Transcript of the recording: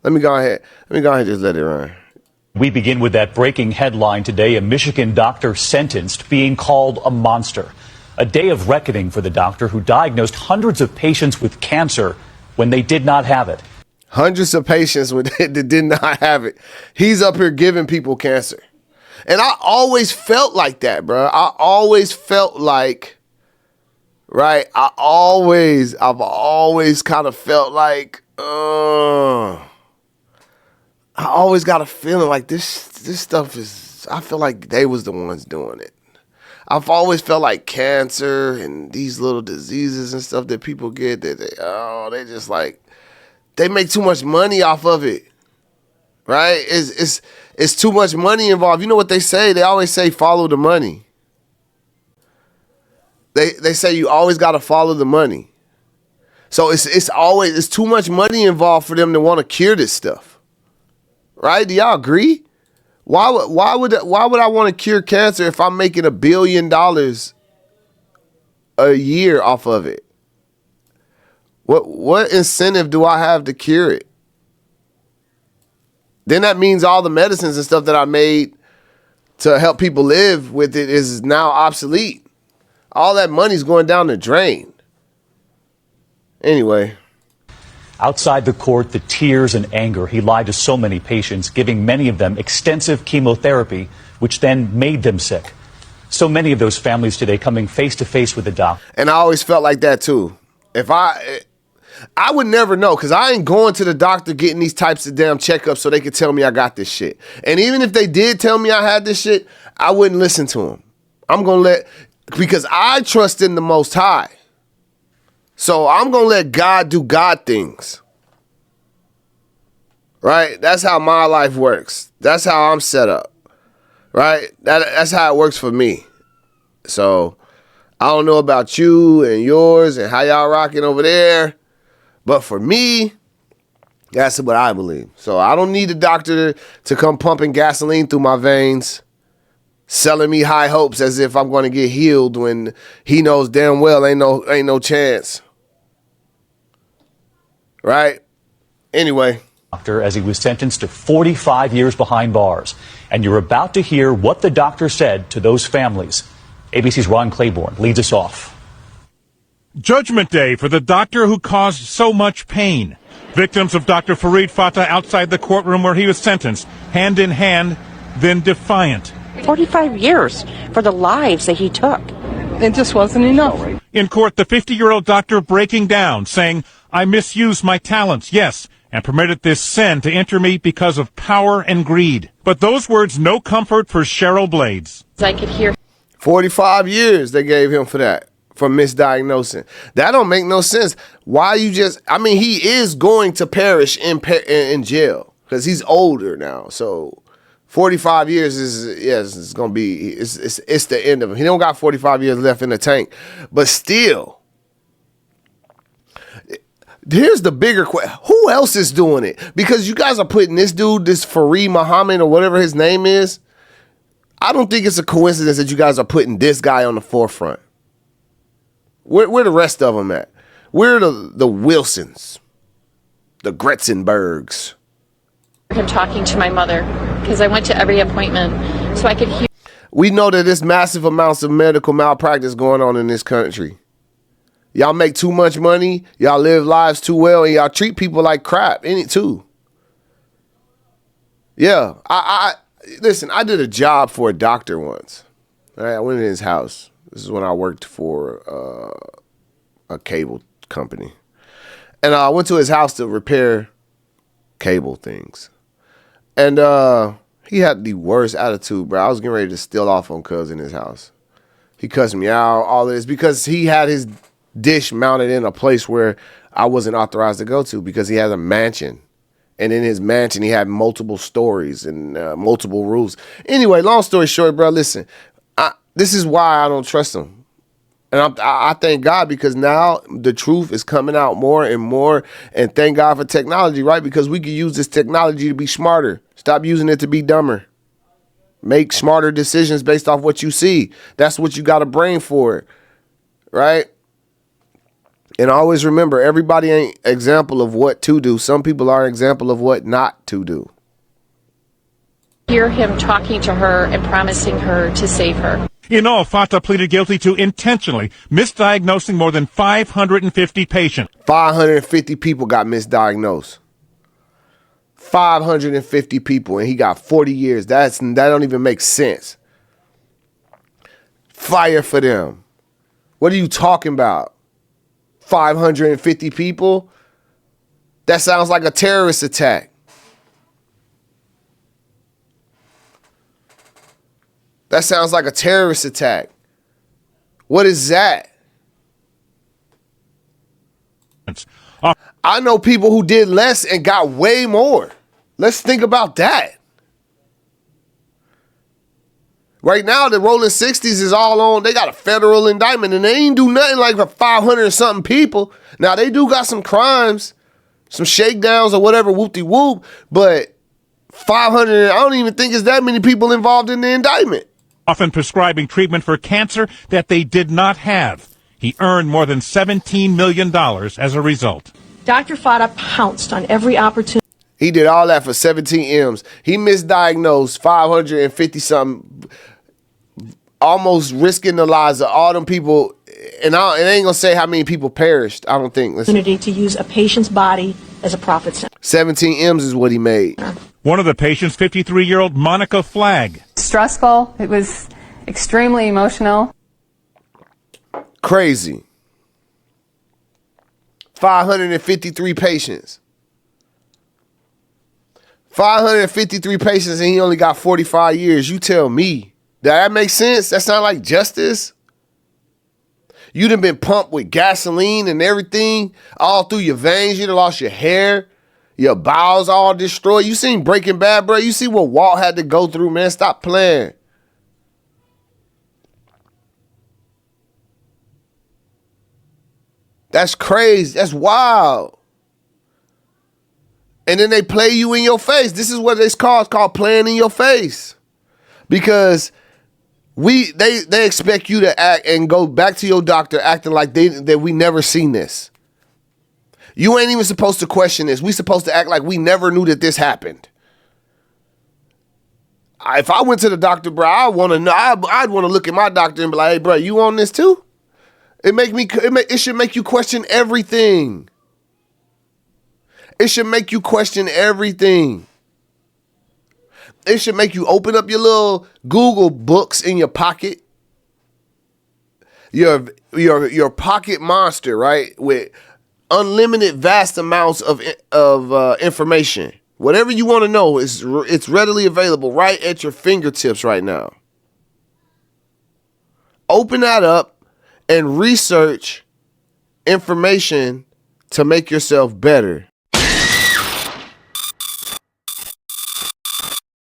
Let me go ahead. And just let it run. We begin with that breaking headline today. A Michigan doctor sentenced, being called a monster. A day of reckoning for the doctor who diagnosed hundreds of patients with cancer when they did not have it. Hundreds of patients that did not have it. He's up here giving people cancer. And I always felt like that, bro. I always felt like, right? I've always kind of felt like, I always got a feeling like this stuff is, I feel like they was the ones doing it. I've always felt like cancer and these little diseases and stuff that people get, that they just like, they make too much money off of it, right? It's too much money involved. You know what they say? They always say follow the money. They say you always got to follow the money. So it's too much money involved for them to want to cure this stuff, right? Do y'all agree? Why would I want to cure cancer if I'm making $1 billion a year off of it? What incentive do I have to cure it? Then that means all the medicines and stuff that I made to help people live with it is now obsolete. All that money's going down the drain. Anyway. Outside the court, the tears and anger. He lied to so many patients, giving many of them extensive chemotherapy, which then made them sick. So many of those families today coming face to face with the doctor. And I always felt like that too. If I would never know, because I ain't going to the doctor getting these types of damn checkups so they could tell me I got this shit. And even if they did tell me I had this shit, I wouldn't listen to them. I'm going to because I trust in the Most High. So I'm going to let God do God things. Right? That's how my life works. That's how I'm set up. Right? That's how it works for me. So I don't know about you and yours and how y'all rocking over there. But for me, that's what I believe. So I don't need a doctor to come pumping gasoline through my veins, selling me high hopes as if I'm going to get healed when he knows damn well ain't no chance. Right? Anyway. Doctor, as he was sentenced to 45 years behind bars. And you're about to hear what the doctor said to those families. ABC's Ron Claiborne leads us off. Judgment Day for the doctor who caused so much pain. Victims of Dr. Farid Fatah outside the courtroom where he was sentenced, hand in hand, then defiant. 45 years for the lives that he took. It just wasn't enough. In court, the 50-year-old doctor breaking down, saying, I misused my talents, yes, and permitted this sin to enter me because of power and greed. But those words, no comfort for Cheryl Blades. I could hear 45 years they gave him for that. For misdiagnosing. That don't make no sense. Why you just, I mean, he is going to perish in jail because he's older now. So 45 years is, yes, it's going to be, it's the end of him. He don't got 45 years left in the tank. But still, here's the bigger question. Who else is doing it? Because you guys are putting this dude, this Fareed Muhammad or whatever his name is. I don't think it's a coincidence that you guys are putting this guy on the forefront. Where the rest of them at? Where are the Wilsons, the Gretzenbergs? him talking to my mother because I went to every appointment so I could hear. We know that there's massive amounts of medical malpractice going on in this country. Y'all make too much money, y'all live lives too well, and y'all treat people like crap in it too. Yeah, I listen, I did a job for a doctor once. All right, I went in his house. This is when I worked for a cable company. And I went to his house to repair cable things. And he had the worst attitude, bro. I was getting ready to steal off on cuz in his house. He cussed me out, all this, because he had his dish mounted in a place where I wasn't authorized to go to because he had a mansion. And in his mansion, he had multiple stories and multiple roofs. Anyway, long story short, bro, listen, this is why I don't trust him. And I thank God because now the truth is coming out more and more. And thank God for technology, right? Because we can use this technology to be smarter. Stop using it to be dumber. Make smarter decisions based off what you see. That's what you got a brain for, right? And always remember, everybody ain't example of what to do. Some people are example of what not to do. Hear him talking to her and promising her to save her. In all, Fata pleaded guilty to intentionally misdiagnosing more than 550 patients. 550 people got misdiagnosed. 550 people, and he got 40 years. That don't even make sense. Fire for them. What are you talking about? 550 people? That sounds like a terrorist attack. That sounds like a terrorist attack. What is that? I know people who did less and got way more. Let's think about that. Right now, the Rolling 60s is all on. They got a federal indictment, and they ain't do nothing like for 500 or something people. Now, they do got some crimes, some shakedowns or whatever, whoop-de-whoop, but 500, I don't even think it's that many people involved in the indictment. Often prescribing treatment for cancer that they did not have. He earned more than $17 million as a result. Dr. Fata pounced on every opportunity. He did all that for 17 M's. He misdiagnosed 550-something, almost risking the lives of all them people. And it ain't going to say how many people perished, I don't think. Opportunity to use a patient's body as a profit center. 17 M's is what he made. One of the patients, 53-year-old Monica Flagg. Stressful. It was extremely emotional. Crazy. 553 patients. 553 patients, and he only got 45 years. You tell me. Does that make sense? That sound like justice? You done been pumped with gasoline and everything all through your veins. You done lost your hair. Your bowels all destroyed. You seen Breaking Bad, bro? You see what Walt had to go through, man? Stop playing. That's crazy. That's wild. And then they play you in your face. This is what it's called. It's called playing in your face. Because they expect you to act and go back to your doctor acting like that we never seen this. You ain't even supposed to question this. We supposed to act like we never knew that this happened. If I went to the doctor, bro, I want to know. I'd want to look at my doctor and be like, "Hey, bro, you on this too?" It should make you question everything. It should make you question everything. It should make you open up your little Google books in your pocket. Your pocket monster, right? With unlimited vast amounts of information. Whatever you want to know, it's readily available right at your fingertips right now. Open that up and research information to make yourself better.